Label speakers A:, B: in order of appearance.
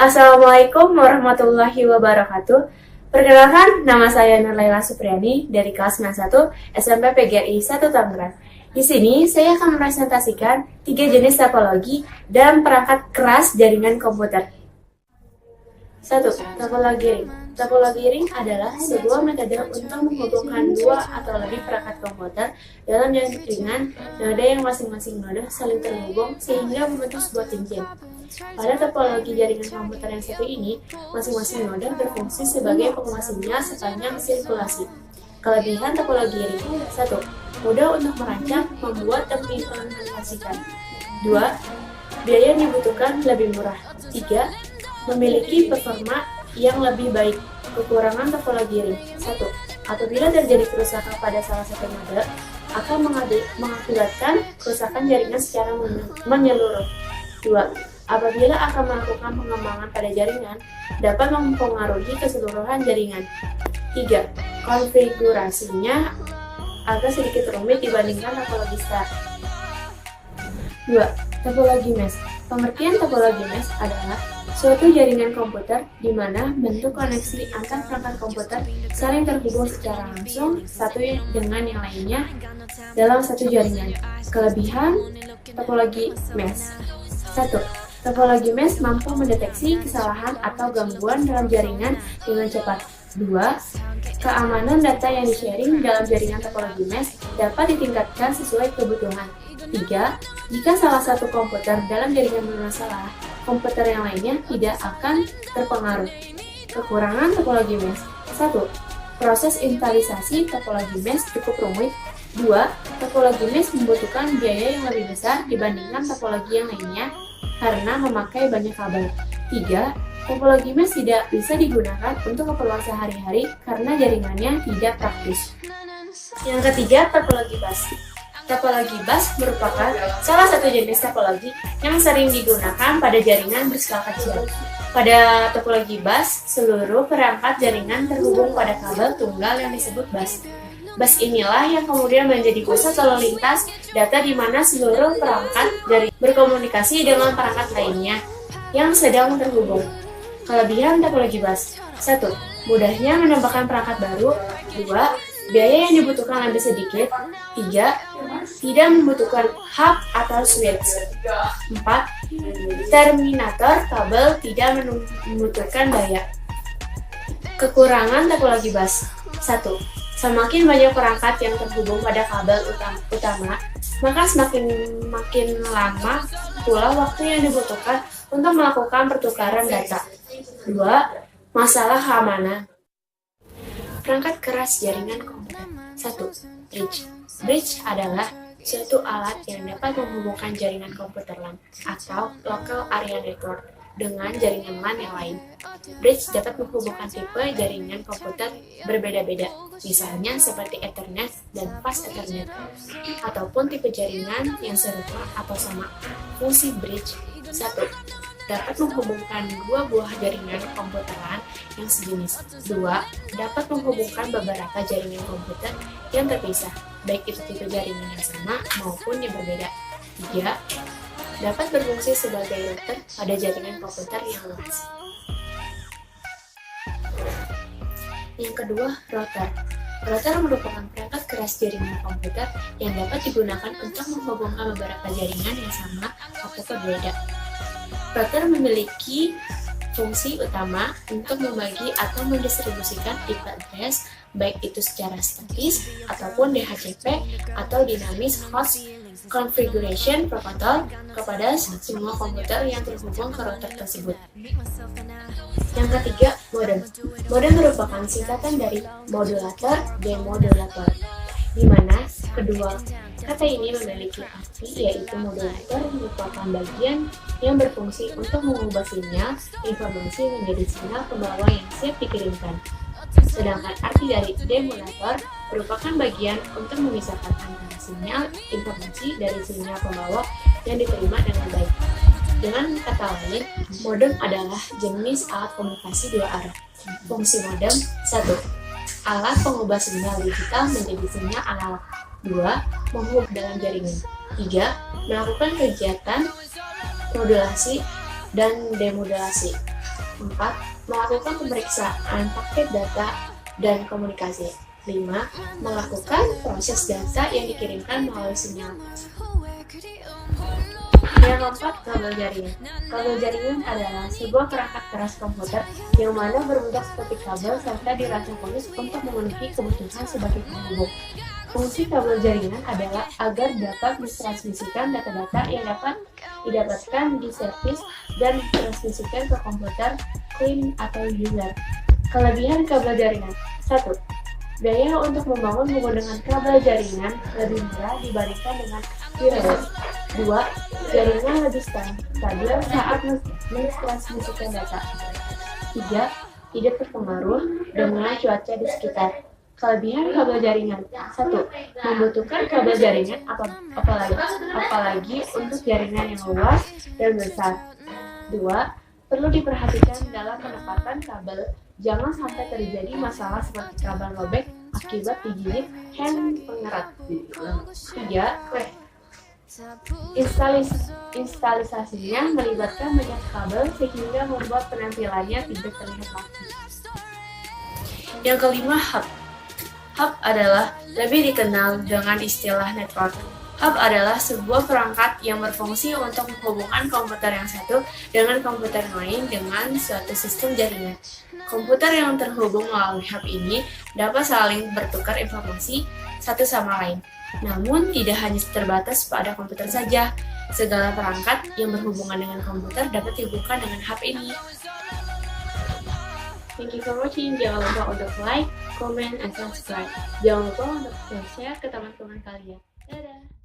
A: Assalamualaikum warahmatullahi wabarakatuh. Perkenalkan, nama saya Nurlaila Supriyani dari kelas 91 SMP PGRI 1 Tangerang. Di sini saya akan mempresentasikan 3 jenis topologi dan perangkat keras jaringan komputer. 1. Topologi ring. Topologi ring adalah sebuah metode untuk menghubungkan dua atau lebih perangkat komputer dalam jaringan node yang masing-masing node saling terhubung sehingga membentuk sebuah cincin. Pada topologi jaringan komputer yang satu ini, masing-masing node berfungsi sebagai penguas sinyal sepanjang sirkulasi. Kelebihan topologi ring: 1. Mudah untuk merancang, membuat, dan mengimplementasikan. 2. Biaya yang dibutuhkan lebih murah. 3. Memiliki performa yang lebih baik. Kekurangan topologi ring: 1. Apabila terjadi kerusakan pada salah satu node, akan mengakibatkan kerusakan jaringan secara menyeluruh. 2. Apabila akan melakukan pengembangan pada jaringan, dapat mempengaruhi keseluruhan jaringan. 3. Konfigurasinya agak sedikit rumit dibandingkan topologi star. 2. Topologi mesh. Pengertian topologi mesh adalah suatu jaringan komputer di mana bentuk koneksi antar perangkat komputer saling terhubung secara langsung satu dengan yang lainnya dalam satu jaringan. Kelebihan topologi mesh: 1. Topologi mesh mampu mendeteksi kesalahan atau gangguan dalam jaringan dengan cepat. 2. Keamanan data yang di-sharing dalam jaringan topologi mesh dapat ditingkatkan sesuai kebutuhan. 3. Jika salah satu komputer dalam jaringan bermasalah, komputer yang lainnya tidak akan terpengaruh. Kekurangan topologi mesh: 1. Proses instalisasi topologi mesh cukup rumit. 2. Topologi mesh membutuhkan biaya yang lebih besar dibandingkan topologi yang lainnya karena memakai banyak kabel. 3. Topologi mesh tidak bisa digunakan untuk keperluan sehari-hari karena jaringannya tidak praktis. Yang ketiga, topologi bus. Topologi bus merupakan salah satu jenis topologi yang sering digunakan pada jaringan berskala kecil. Pada topologi bus, seluruh perangkat jaringan terhubung pada kabel tunggal yang disebut bus. Bus inilah yang kemudian menjadi pusat lalu lintas data di mana seluruh perangkat jaringan berkomunikasi dengan perangkat lainnya yang sedang terhubung. Kelebihan topologi bus: 1. Mudahnya menambahkan perangkat baru. 2. Biaya yang dibutuhkan lebih sedikit. 3. Tidak membutuhkan hub atau switch. 4. Terminator kabel tidak membutuhkan daya. Kekurangan topologi bus: 1. Semakin banyak perangkat yang terhubung pada kabel utama, maka makin lama pula waktu yang dibutuhkan untuk melakukan pertukaran data. 2. Masalah keamanan. Perangkat keras jaringan komputer. 1. Bridge. Bridge adalah suatu alat yang dapat menghubungkan jaringan komputer LAN atau Local Area Network dengan jaringan LAN yang lain. Bridge dapat menghubungkan tipe jaringan komputer berbeda-beda, misalnya seperti Ethernet dan Fast Ethernet, ataupun tipe jaringan yang serupa atau sama. Fungsi bridge: 1. Dapat menghubungkan dua buah jaringan komputer LAN yang sejenis. 2. Dapat menghubungkan beberapa jaringan komputer yang terpisah, baik itu tipe jaringan yang sama maupun yang berbeda. 3. Dapat berfungsi sebagai router pada jaringan komputer yang luas. Yang kedua, router. Router merupakan perangkat keras jaringan komputer yang dapat digunakan untuk menghubungkan beberapa jaringan yang sama atau berbeda. Router memiliki fungsi utama untuk membagi atau mendistribusikan IP address, baik itu secara statis ataupun DHCP atau Dynamic Host Configuration Protocol kepada semua komputer yang terhubung ke router tersebut. Yang ketiga, modem. Modem merupakan singkatan dari modulator, demodulator, di mana kedua kata ini memiliki arti, yaitu modulator merupakan bagian yang berfungsi untuk mengubah sinyal informasi menjadi sinyal pembawa yang siap dikirimkan. Sedangkan arti dari demodulator merupakan bagian untuk memisahkan antara sinyal informasi dari sinyal pembawa yang diterima dengan baik. Dengan kata lain, modem adalah jenis alat komunikasi dua arah. Fungsi modem: 1. Alat pengubah sinyal digital menjadi sinyal analog. 2. Menghubung dalam jaringan. 3. Melakukan kegiatan modulasi dan demodulasi. 4. Melakukan pemeriksaan paket data dan komunikasi. 5. Melakukan proses data yang dikirimkan melalui sinyal. Yang keempat, kabel jaringan. Kabel jaringan adalah sebuah perangkat keras komputer yang mana berbentuk seperti kabel serta dirancang khusus untuk memenuhi kebutuhan sebagai penghubung. Fungsi kabel jaringan adalah agar dapat mentransmisikan data-data yang dapat didapatkan di servis dan ditransmisikan ke komputer klien atau user. Kelebihan kabel jaringan. 1. Biaya untuk membangun menggunakan kabel jaringan lebih murah dibandingkan dengan wireless. 2. Jaringan lebih stabil saat mentransmisikan data. 3. Tidak terpengaruh dengan cuaca di sekitar. Kelebihan kabel jaringan. 1. Membutuhkan kabel jaringan apalagi untuk jaringan yang luas dan besar. 2. Perlu diperhatikan dalam penempatan kabel. Jangan sampai terjadi masalah seperti kabel robek akibat digigit hand pengerat. 3. Instalisasinya melibatkan banyak kabel sehingga membuat penampilannya tidak terlihat rapi. Yang kelima, hub. Hub adalah lebih dikenal dengan istilah network. Hub adalah sebuah perangkat yang berfungsi untuk menghubungkan komputer yang satu dengan komputer lain dengan suatu sistem jaringan. Komputer yang terhubung melalui hub ini dapat saling bertukar informasi satu sama lain. Namun, tidak hanya terbatas pada komputer saja. Segala perangkat yang berhubungan dengan komputer dapat dihubungkan dengan hub ini. Thank you for watching. Jangan lupa untuk like, comment, and subscribe. Jangan lupa untuk share ke teman-teman kalian. Dadah!